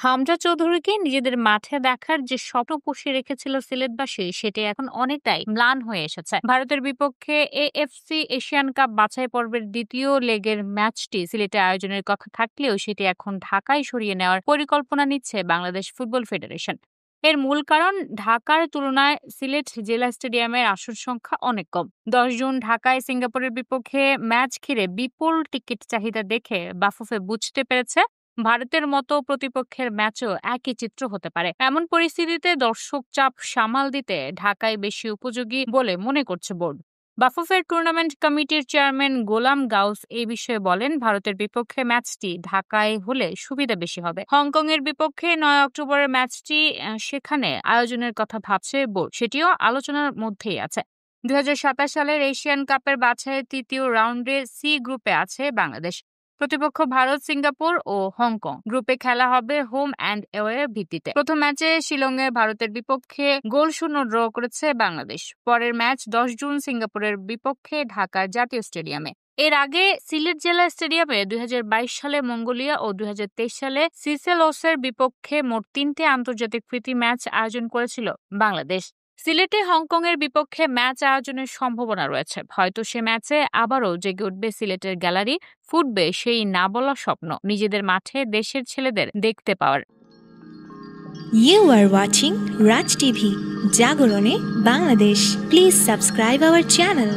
হামজা চৌধুরীকে নিজেদের মাঠে দেখার যে স্বপ্ন পুষিয়ে রেখেছিল সিলেটবাসী, সেটি এখন অনেকটাই ম্লান হয়ে এসেছে। ভারতের বিপক্ষে এএফসি এশিয়ান কাপ বাছাই পর্বের দ্বিতীয় লেগের ম্যাচটি সিলেটে আয়োজনের কথা থাকলেও সেটি এখন ঢাকায় সরিয়ে নেওয়ার পরিকল্পনা নিচ্ছে বাংলাদেশ ফুটবল ফেডারেশন। এর মূল কারণ, ঢাকার তুলনায় সিলেট জেলা স্টেডিয়ামের আসন সংখ্যা অনেক কম। 10 জুন ঢাকায় সিঙ্গাপুরের বিপক্ষে ম্যাচ ঘিরে বিপুল টিকিট চাহিদা দেখে বাফুফে বুঝতে পেরেছে ভারতের মতো প্রতিপক্ষের ম্যাচও একই চিত্র হতে পারে। এমন পরিস্থিতিতে দর্শক চাপ সামাল দিতে ঢাকায় বেশি উপযোগী বলে মনে করছে বোর্ড। বাফুফের টুর্নামেন্ট কমিটির চেয়ারম্যান গোলাম গাউস এই বিষয়ে বলেন, ভারতের বিপক্ষে ম্যাচটি ঢাকায় হলে সুবিধা বেশি হবে। হংকং এর বিপক্ষে 9 অক্টোবরের ম্যাচটি সেখানে আয়োজনের কথা ভাবছে বোর্ড, সেটিও আলোচনার মধ্যেই আছে। 2027 সালের এশিয়ান কাপের বাছাইয়ের তৃতীয় রাউন্ডে সি গ্রুপে আছে বাংলাদেশ। প্রতিপক্ষ ভারত, সিঙ্গাপুর ও হংকং। গ্রুপে খেলা হবে হোম অ্যান্ড অ্যাওয়ে ভিত্তিতে। প্রথম ম্যাচে শিলংয়ে ভারতের বিপক্ষে 0-0 ড্র করেছে বাংলাদেশ। পরের ম্যাচ 10 জুন সিঙ্গাপুরের বিপক্ষে ঢাকার জাতীয় স্টেডিয়ামে। এর আগে সিলেট জেলা স্টেডিয়ামে 2022 সালে মঙ্গোলিয়া ও 2023 সালে সিসেলসের বিপক্ষে মোট 3টে আন্তর্জাতিক প্রীতি ম্যাচ আয়োজন করেছিল বাংলাদেশ। সিলেটে হংকং এর বিপক্ষে ম্যাচ আয়োজনের সম্ভাবনা রয়েছে। হয়তো সে ম্যাচে আবারও জেগে উঠবে সিলেটের গ্যালারি, ফুটবে সেই না বলা স্বপ্ন, নিজেদের মাঠে দেশের ছেলেদের দেখতে পাওয়ার। You are watching Raj TV, জাগরণে Bangladesh. Please subscribe our channel.